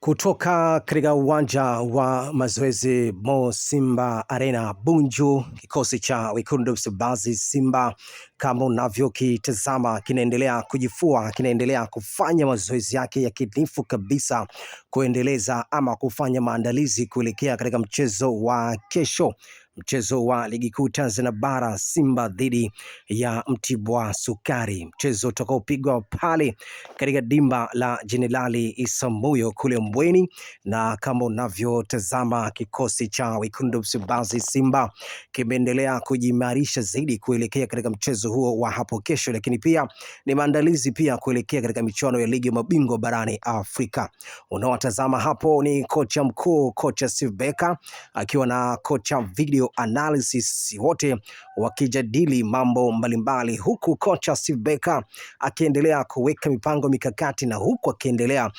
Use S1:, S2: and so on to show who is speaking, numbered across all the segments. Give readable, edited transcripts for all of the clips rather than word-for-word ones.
S1: Kutoka katika uwanja wa mazoezi Mo Simba Arena Bunju, kikosi cha Wekundu Msimbazi Simba kama unavyokitazama kinaendelea kujifua, kinaendelea kufanya mazoezi yake ya kinifu kabisa kuendeleza ama kufanya maandalizi kuelekea katika mchezo wa kesho, mchezo wa ligi kuu Tanzania bara, Simba dhidi ya Mtibwa Sukari, mchezo utakaopigwa pale katika dimba la Jenerali Isamuhyo kule Mbweni. Na kama unavyotazama kikosi cha Wekundu Msimbazi Simba kimeendelea kujimarisha zaidi kuelekea katika mchezo huo wa hapo kesho, lakini pia ni maandalizi pia kuelekea katika michuano ya ligi mabingwa barani Afrika. Unaowatazama hapo ni kocha mkuu, kocha Steve Barker akiwa na kocha video analysis, wote wakijadili mambo mbalimbali, huku kocha Steve Barker akiendelea kuweka mipango mikakati na huku akiendelea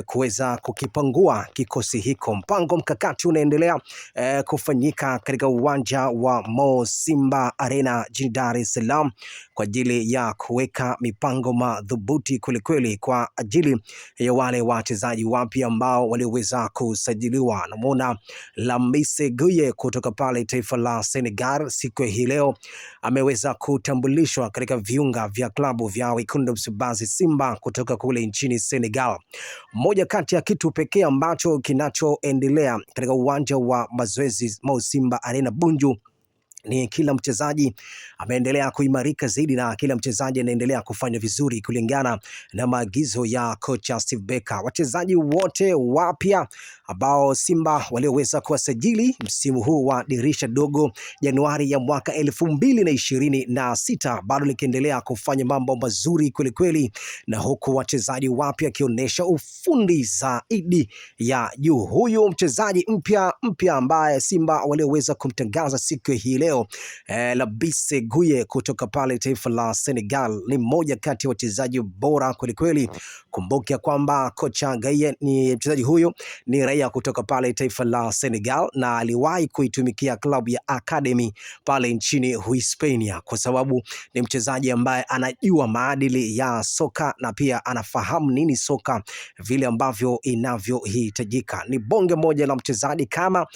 S1: kuweza kukipangua kikosi hiko. Mpango mkakati unaendelea kufanyika katika uwanja wa Mo Simba Arena jijini Dar es Salaam kwa ajili ya kuweka mipango madhubuti kwelikweli kwa ajili ya wale wachezaji wapya ambao waliweza kusajiliwa. Namuona Lamise Gueye kutoka pale taifa la Senegal siku hii leo ameweza kutambulishwa katika viunga vya klabu vya Wekundu Msimbazi Simba kutoka kule nchini Senegal. Moja kati ya kitu pekee ambacho kinachoendelea katika uwanja wa mazoezi Mo Simba Arena Bunju ni kila mchezaji ameendelea kuimarika zaidi na kila mchezaji anaendelea kufanya vizuri kulingana na maagizo ya kocha Steve Barker. Wachezaji wote wapya ambao Simba walioweza kuwasajili msimu huu wa dirisha dogo Januari ya mwaka 2026 bado likiendelea kufanya mambo mazuri kwelikweli, na huku wachezaji wapya akionyesha ufundi zaidi ya juu. Huyu mchezaji mpya ambaye Simba walioweza kumtangaza siku hii leo Lamise Gueye kutoka pale taifa la Senegal ni mmoja kati ya wachezaji bora kwelikweli. Kumbuka kwamba kocha Gueye ni mchezaji huyo ni raia kutoka pale taifa la Senegal na aliwahi kuitumikia klabu ya Academy pale nchini Hispania, kwa sababu ni mchezaji ambaye anajua maadili ya soka na pia anafahamu nini soka vile ambavyo inavyohitajika. Ni bonge moja la mchezaji kama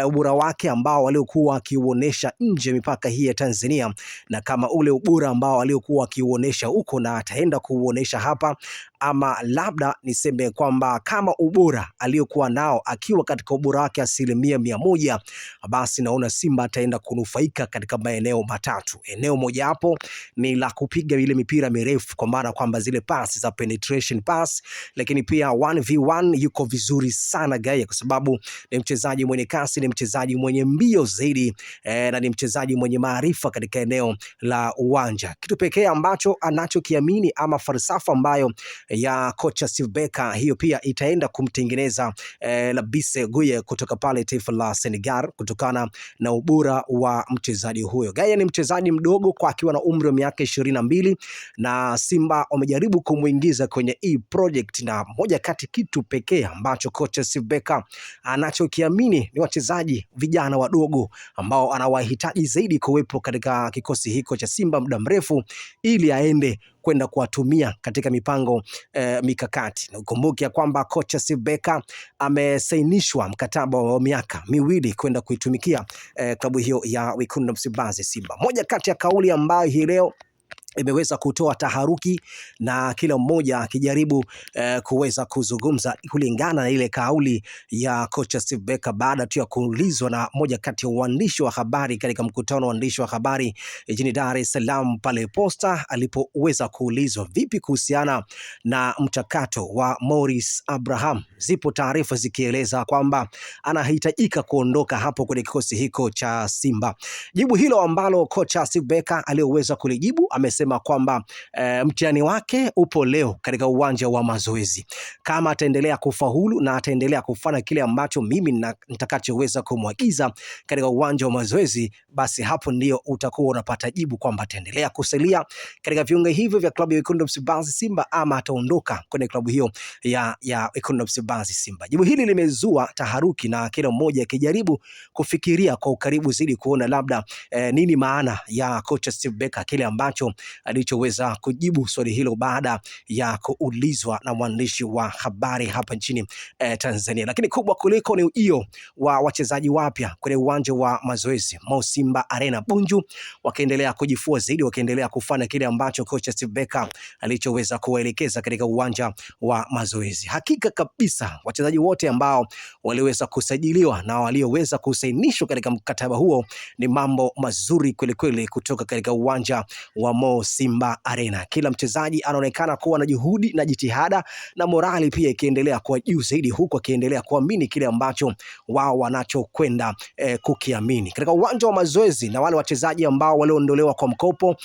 S1: ubora wake ambao waliokuwa akiuonesha nje mipaka hii ya Tanzania na kama ule ubora ambao aliokuwa akiuonesha huko na ataenda kuuonesha hapa, ama labda niseme kwamba kama ubora aliyokuwa nao akiwa katika ubora wake 100%, basi naona Simba ataenda kunufaika katika maeneo matatu. Eneo moja hapo ni la kupiga ile mipira mirefu, kwa maana kwamba zile pass za penetration pass, lakini pia 1v1 yuko vizuri sana Gueye, kwa sababu ni mchezaji mwenye kasi, ni mchezaji mwenye mbio zaidi na ni mchezaji mwenye maarifa katika eneo la uwanja. Kitu pekee ambacho anachokiamini ama falsafa ambayo ya kocha Steve Barker, hiyo pia itaenda kumtengeneza Lamise Gueye kutoka pale taifa la Senegal kutokana na ubora wa mchezaji huyo. Gueye ni mchezaji mdogo kwa akiwa na umri wa miaka 22 na Simba wamejaribu kumuingiza kwenye hii project, na moja kati kitu pekee ambacho kocha Steve Barker anachokiamini ni wachezaji vijana wadogo ambao anawahitaji zaidi kuwepo katika kikosi hiko cha Simba muda mrefu ili aende kwenda kuwatumia katika mipango mikakati. Na ukumbuke kwamba kocha Steve Barker amesainishwa mkataba wa miaka 2 kwenda kuitumikia klabu hiyo ya Wekundu Msimbazi Simba. Moja kati ya kauli ambayo hii leo imeweza kutoa taharuki na kila mmoja akijaribu kuweza kuzungumza kulingana na ile kauli ya kocha Steve Barker baada tu ya kuulizwa na moja kati ya waandishi wa habari katika mkutano wa waandishi wa habari jijini Dar es Salaam pale Posta, alipoweza kuulizwa vipi kuhusiana na mchakato wa Morris Abraham. Zipo taarifa zikieleza kwamba anahitajika kuondoka hapo kwenye kikosi hiko cha Simba. Jibu hilo ambalo kocha Steve Barker alioweza kulijibu, amesema kwamba mtihani wake upo leo katika uwanja wa mazoezi. Kama ataendelea kufaulu na ataendelea kufanya kile ambacho mimi nitakachoweza kumwagiza katika uwanja wa mazoezi, basi hapo ndio utakuwa unapata jibu kwamba ataendelea kusalia katika viunga hivyo vya klabu ya Wekundu Msimbazi Simba ama ataondoka kwenye klabu hiyo ya Wekundu Msimbazi Msimbazi Simba. Jibu hili limezua taharuki na kila mmoja akijaribu kufikiria kwa ukaribu zaidi kuona labda nini maana ya kocha Steve Barker, kile ambacho alichoweza kujibu swali hilo baada ya kuulizwa na mwandishi wa habari hapa nchini Tanzania. Lakini kubwa kuliko ni ujio wa wachezaji wapya kwenye uwanja wa mazoezi Mo Simba Arena Bunju, wakiendelea kujifua zaidi, wakiendelea kufanya kile ambacho kocha Steve Barker alichoweza kuwaelekeza katika uwanja wa mazoezi. Hakika kabisa wachezaji wote ambao waliweza kusajiliwa na walioweza kusainishwa katika mkataba huo ni mambo mazuri kweli kweli kutoka katika uwanja wa Mo Simba Arena. Kila mchezaji anaonekana kuwa na juhudi na jitihada na morali pia ikiendelea kuwa juu zaidi, huku akiendelea kuamini kile ambacho wao wanachokwenda kukiamini katika uwanja wa mazoezi. Na wale wachezaji ambao walioondolewa kwa mkopo,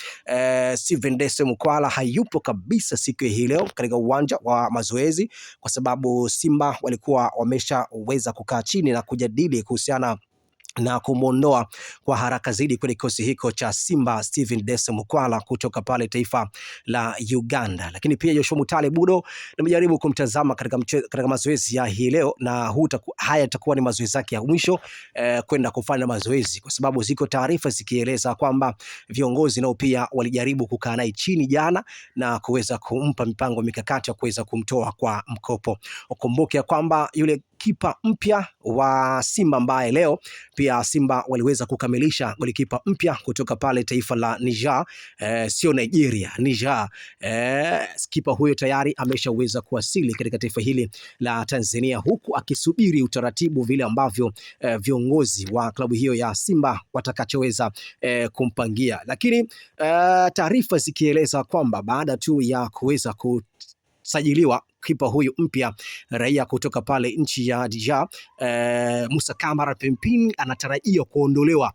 S1: Steven Dese Mukwala hayupo kabisa siku hii leo katika uwanja wa mazoezi kwa sababu Simba walikuwa wameshaweza kukaa chini na kujadili kuhusiana na kumuondoa kwa haraka zaidi kwenye kikosi hiko cha Simba Steven Dese Mukwala kutoka pale taifa la Uganda. Lakini pia Joshua Mutale Budo nimejaribu kumtazama katika mazoezi ya hii leo, na haya yatakuwa ni mazoezi yake ya mwisho kwenda kufanya mazoezi, kwa sababu ziko taarifa zikieleza kwamba viongozi nao pia walijaribu kukaa naye chini jana na kuweza kumpa mipango mikakati ya kuweza kumtoa kwa mkopo. Ukumbuke kwamba yule kipa mpya wa Simba ambaye leo pia Simba waliweza kukamilisha golikipa mpya kutoka pale taifa la Niger, sio Nigeria, Niger. Kipa huyo tayari ameshaweza kuwasili katika taifa hili la Tanzania, huku akisubiri utaratibu vile ambavyo viongozi wa klabu hiyo ya Simba watakachoweza kumpangia. Lakini taarifa zikieleza kwamba baada tu ya kuweza kusajiliwa kipa huyu mpya raia kutoka pale nchi ya Niger, Musa Kamara Pempin anatarajia kuondolewa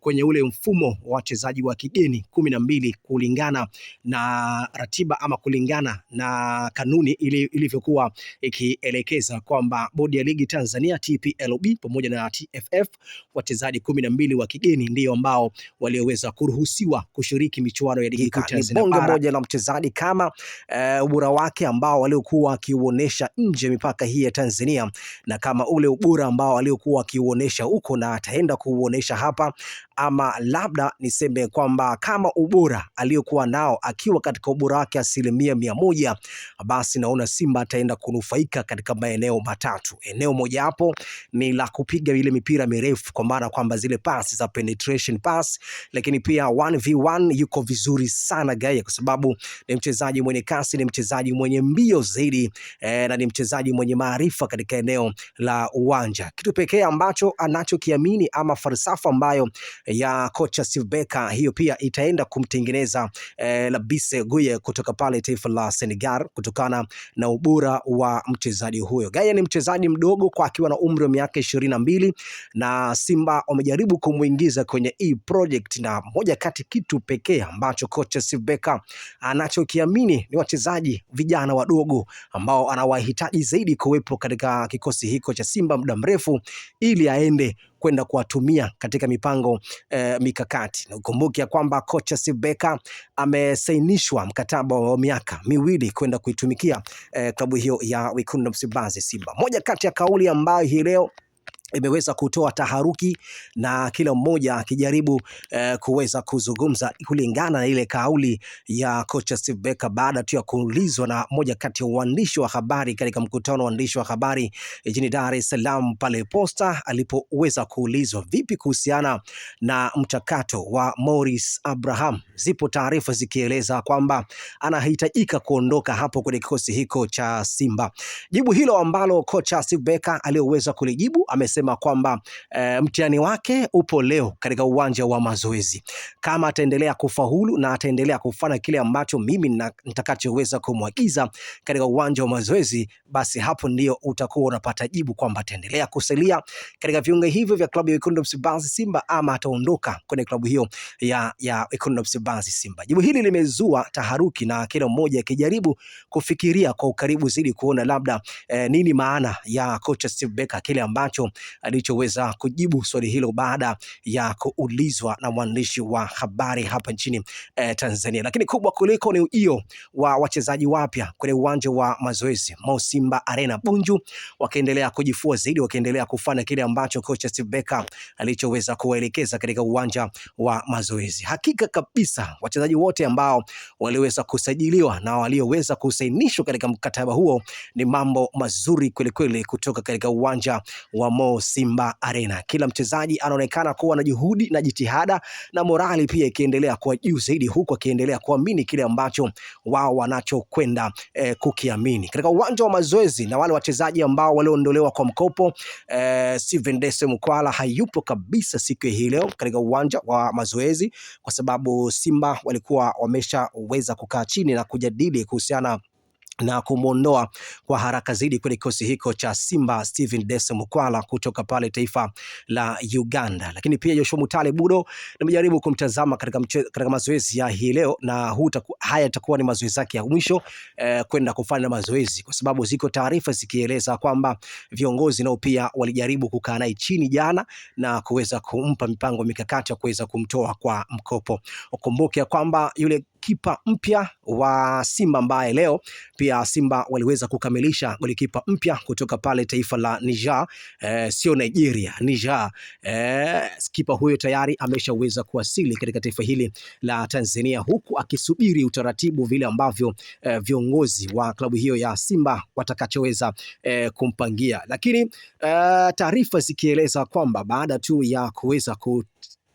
S1: kwenye ule mfumo wa wachezaji wa kigeni 12 kulingana na ratiba ama kulingana na kanuni ilivyokuwa ikielekeza kwamba bodi ya ligi Tanzania TPLB pamoja na TFF, wachezaji 12 wa kigeni ndio ambao walioweza kuruhusiwa kushiriki michuano ya ligi kuu Tanzania. Bonge moja la mchezaji kama ubora wake ambao waliokuwa akiuonesha nje mipaka hii ya Tanzania, na kama ule ubora ambao aliokuwa akiuonesha huko na ataenda kuuonesha hapa, ama labda niseme kwamba kama ubora aliokuwa nao akiwa katika ubora wake 100%, basi naona Simba ataenda kunufaika katika maeneo matatu. Eneo moja hapo ni la kupiga ile mipira mirefu, kwa maana kwamba zile pass za penetration pass, lakini pia 1v1 yuko vizuri sana Gaye, kwa sababu ni mchezaji mwenye kasi, ni mchezaji mwenye mbio zaidi na ni mchezaji mwenye maarifa katika eneo la uwanja. Kitu pekee ambacho anachokiamini ama falsafa ambayo ya kocha Steve Barker, hiyo pia itaenda kumtengeneza Labisse Gueye kutoka pale taifa la Senegal, kutokana na ubora wa mchezaji huyo. Gueye ni mchezaji mdogo kwa akiwa na umri wa miaka 22, na Simba wamejaribu kumuingiza kwenye hii project, na moja kati kitu pekee ambacho kocha Steve Barker anachokiamini ni wachezaji vijana wadogo ambao anawahitaji zaidi kuwepo katika kikosi hiko cha Simba muda mrefu, ili aende kwenda kuwatumia katika mipango mikakati. Na ukumbuke ya kwamba kocha Steve Barker amesainishwa mkataba wa miaka 2 kwenda kuitumikia klabu hiyo ya Wekundu Msimbazi Simba. Moja kati ya kauli ambayo hii leo imeweza kutoa taharuki na kila mmoja akijaribu kuweza kuzungumza kulingana na ile kauli ya kocha Steve Barker baada tu ya kuulizwa na moja kati ya waandishi wa habari katika mkutano wa waandishi wa habari jijini Dar es Salaam pale Posta, alipoweza kuulizwa vipi kuhusiana na mchakato wa Morris Abraham. Zipo taarifa zikieleza kwamba anahitajika kuondoka hapo kwenye kikosi hiko cha Simba. Jibu hilo ambalo kocha Steve Barker alioweza kulijibu, amesema kwamba mtihani wake upo leo katika uwanja wa mazoezi. Kama ataendelea kufaulu na ataendelea kufanya kile ambacho mimi nitakachoweza kumwagiza katika uwanja wa mazoezi, basi hapo ndio utakuwa unapata jibu kwamba ataendelea kusalia katika viunga hivyo vya klabu ya Wekundu Msimbazi Simba ama ataondoka kwenye klabu hiyo ya Wekundu Msimbazi Simba. Jibu hili limezua taharuki na kila mmoja akijaribu kufikiria kwa ukaribu zaidi kuona labda nini maana ya kocha Steve Barker, kile ambacho alichoweza kujibu swali hilo baada ya kuulizwa na mwandishi wa habari hapa nchini Tanzania. Lakini kubwa kuliko ni ujio wa wachezaji wapya kwenye uwanja wa mazoezi Mo Simba Arena Bunju, wakiendelea kujifua zaidi, wakiendelea kufanya kile ambacho kocha Steve Barker alichoweza kuwaelekeza katika uwanja wa mazoezi. Hakika kabisa wachezaji wote ambao waliweza kusajiliwa na walioweza kusainishwa katika mkataba huo ni mambo mazuri kweli kweli kutoka katika uwanja wa Mo Simba Arena. Kila mchezaji anaonekana kuwa na juhudi na jitihada na morali pia ikiendelea kuwa juu zaidi, huku akiendelea kuamini kile ambacho wao wanachokwenda kukiamini katika uwanja wa mazoezi. Na wale wachezaji ambao walioondolewa kwa mkopo, Steven Dese Mukwala hayupo kabisa siku hii leo katika uwanja wa mazoezi, kwa sababu Simba walikuwa wameshaweza kukaa chini na kujadili kuhusiana na kumuondoa kwa haraka zaidi kwenye kikosi hiko cha Simba Steven Dese Mukwala kutoka pale taifa la Uganda. Lakini pia Joshua Mutale Budo nimejaribu kumtazama katika mazoezi ya hii leo, na haya yatakuwa ni mazoezi yake ya mwisho kwenda kufanya mazoezi, kwa sababu ziko taarifa zikieleza kwamba viongozi nao pia walijaribu kukaa naye chini jana na kuweza kumpa mipango mikakati ya kuweza kumtoa kwa mkopo. Ukumbuke kwamba yule kipa mpya wa Simba ambaye leo pia Simba waliweza kukamilisha golikipa mpya kutoka pale taifa la Niger, sio Nigeria, Niger. Kipa huyo tayari ameshaweza kuwasili katika taifa hili la Tanzania, huku akisubiri utaratibu vile ambavyo viongozi wa klabu hiyo ya Simba watakachoweza kumpangia. Lakini taarifa zikieleza kwamba baada tu ya kuweza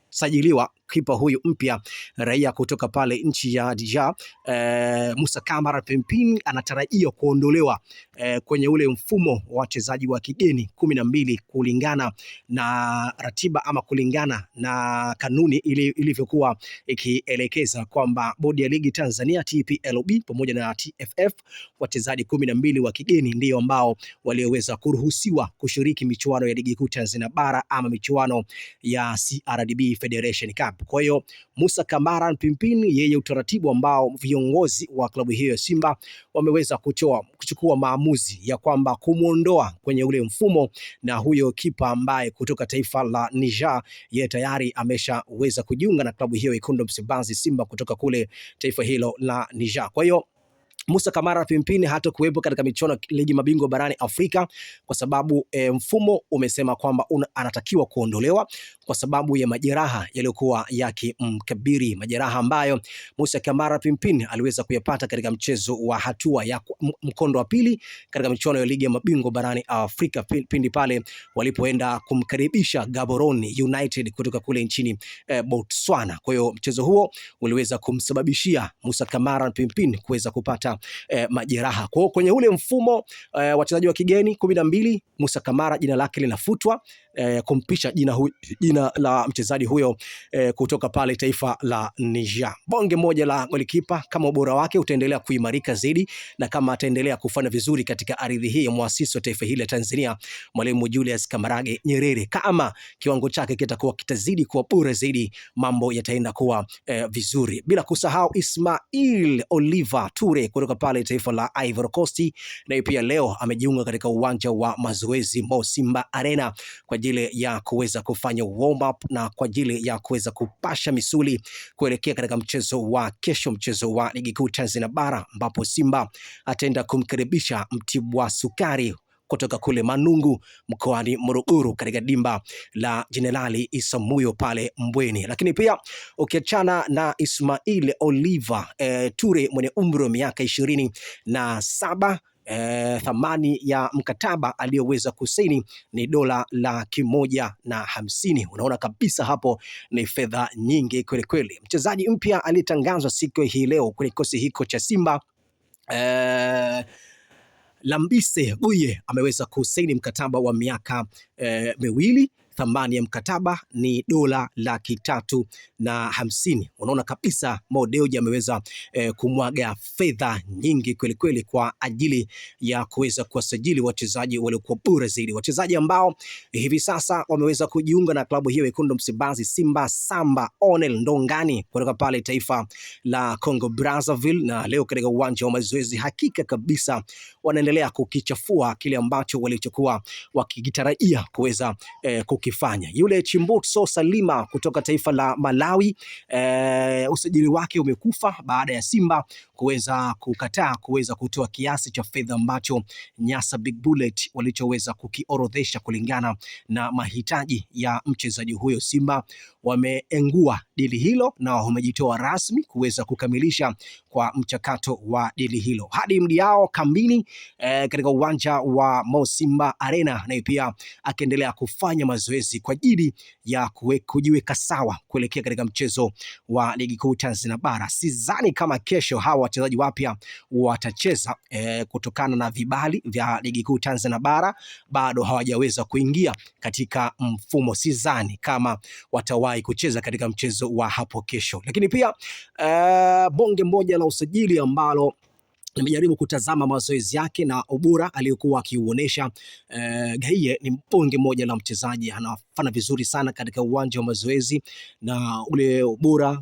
S1: kusajiliwa kipa huyu mpya raia kutoka pale nchi ya Niger, Musa Kamara Pimpin anatarajia kuondolewa kwenye ule mfumo wa wachezaji wa kigeni 12 kulingana na ratiba ama kulingana na kanuni ilivyokuwa ikielekeza kwamba bodi ya ligi Tanzania TPLB pamoja na TFF, wachezaji 12 wa kigeni ndio ambao walioweza kuruhusiwa kushiriki michuano ya ligi kuu Tanzania bara ama michuano ya CRDB Federation Cup. Kwa hiyo Musa Kamara Pimpin, yeye utaratibu ambao viongozi wa klabu hiyo ya Simba wameweza kuchukua maamuzi ya kwamba kumuondoa kwenye ule mfumo, na huyo kipa ambaye kutoka taifa la Niger yeye tayari ameshaweza kujiunga na klabu hiyo Wekundu wa Msimbazi Simba kutoka kule taifa hilo la Niger. Kwa hiyo Musa Kamara Pimpin hata kuwepo katika michuano ligi mabingwa barani Afrika kwa sababu mfumo umesema kwamba anatakiwa kuondolewa kwa sababu ya majeraha yaliyokuwa yakimkabiri, majeraha ambayo Musa Kamara Pimpin aliweza kuyapata katika mchezo wa hatua ya mkondo wa pili katika michuano ya ligi ya mabingwa barani Afrika pindi pale walipoenda kumkaribisha Gaborone United kutoka kule nchini Botswana. Kwa hiyo mchezo huo uliweza kumsababishia Musa Kamara Pimpin kuweza kupata majeraha. Kwa hiyo kwenye ule mfumo wachezaji wa kigeni 12, Musa Kamara jina lake linafutwa kumpisha jina la mchezaji huyo kutoka pale taifa la Niger. Bonge moja la golikipa, kama ubora wake utaendelea kuimarika zaidi na kama ataendelea kufanya vizuri katika ardhi hii ya muasisi wa taifa hili la Tanzania Mwalimu Julius Kambarage Nyerere, kama kiwango chake kitakuwa kitazidi kuwa bora zaidi, mambo yataenda kuwa vizuri. Bila kusahau Ismail Oliver Ture kutoka pale taifa la Ivory Coast, na pia leo amejiunga katika uwanja wa mazoezi Mo Simba Arena kwa ajili ya kuweza kufanya warm up na kwa ajili ya kuweza kupasha misuli kuelekea katika mchezo wa kesho, mchezo wa ligi kuu Tanzania bara, ambapo Simba ataenda kumkaribisha Mtibwa Sukari kutoka kule Manungu mkoani Morogoro katika dimba la Jenerali Isamuhyo pale Mbweni. Lakini pia ukiachana na Ismail Oliver Ture mwenye umri wa miaka 27, thamani ya mkataba aliyoweza kusaini ni $150. Unaona kabisa hapo ni fedha nyingi kweli kweli. Mchezaji mpya alitangazwa siku hii leo kwenye kikosi hiko cha Simba, Lambise Buye ameweza kusaini mkataba wa miaka 2, thamani ya mkataba ni $350,000. Unaona kabisa Mo Dewji ameweza kumwaga fedha nyingi kweli kweli kwa ajili ya kuweza kuwasajili wachezaji waliokuwa bora zaidi, wachezaji ambao hivi sasa wameweza kujiunga na klabu hiyo Wekundu Msimbazi Simba. Samba Onel Ndongani kutoka pale taifa la Congo Brazzaville, na leo katika uwanja wa mazoezi hakika kabisa wanaendelea kukichafua kile ambacho walichokuwa wakigitarajia kuweza kukifanya. Yule Chimbotso Salima kutoka taifa la Malawi, usajili wake umekufa baada ya Simba kuweza kukataa kuweza kutoa kiasi cha fedha ambacho Nyasa Big Bullet walichoweza kukiorodhesha kulingana na mahitaji ya mchezaji huyo. Simba wameengua dili hilo na wamejitoa rasmi kuweza kukamilisha kwa mchakato wa dili hilo. Hadi Mdiao kambini katika uwanja wa Mo Simba Arena, na pia akiendelea kufanya mazoezi kwa ajili ya kujiweka sawa kuelekea katika mchezo wa ligi kuu Tanzania bara. Sidhani kama kesho hawa wachezaji wapya watacheza kutokana na vibali vya ligi kuu Tanzania bara bado hawajaweza kuingia katika mfumo. Sidhani kama watawahi kucheza katika mchezo wa hapo kesho. Lakini pia bonge moja la usajili ambalo nimejaribu kutazama mazoezi yake na ubora aliyokuwa akiuonesha. Gaye ni bonge moja la mchezaji, anafanya vizuri sana katika uwanja wa mazoezi na ule ubora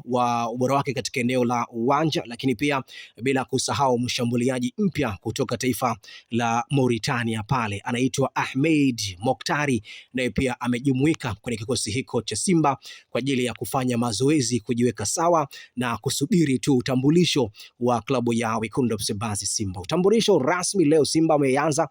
S1: wake katika eneo la uwanja, lakini pia bila kusahau mshambuliaji mpya kutoka taifa la Mauritania pale anaitwa Ahmed Moktari, naye pia amejumuika kwenye kikosi hiko cha Simba kwa ajili ya kufanya mazoezi, kujiweka sawa na kusubiri tu utambulisho wa klabu ya Wekundu Msimbazi Simba. Utambulisho rasmi leo Simba wameanza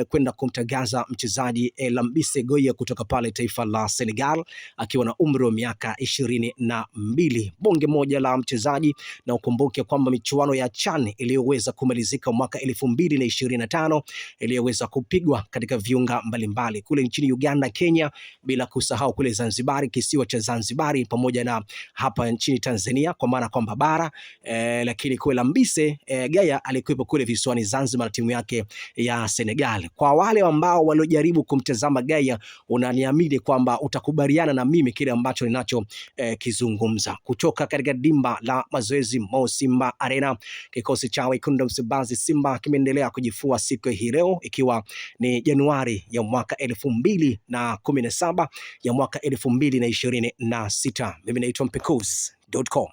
S1: kwenda kumtangaza mchezaji Lambise Goye kutoka pale taifa la Senegal akiwa na umri wa miaka 22. Bonge moja la mchezaji, na ukumbuke kwamba michuano ya CHAN iliyoweza kumalizika mwaka 2025 iliyoweza kupigwa katika viunga mbalimbali kule nchini Uganda, Kenya, bila kusahau kule Zanzibar, kisiwa cha Zanzibar, pamoja na hapa nchini Tanzania kwa maana kwamba bara, lakini kwa Lambise Gaya alikuwepo kule visiwani Zanzibar na timu yake ya Senegal. Kwa wale ambao waliojaribu kumtazama Gaya, unaniamini kwamba utakubaliana na mimi kile ambacho ninacho kizungumza. Kutoka katika dimba la mazoezi Mo Simba Arena, kikosi cha Wekundu Msimbazi Simba kimeendelea kujifua siku hii leo, ikiwa ni Januari ya mwaka 2017 ya mwaka 2026. Mimi naitwa Mpekuzi.com.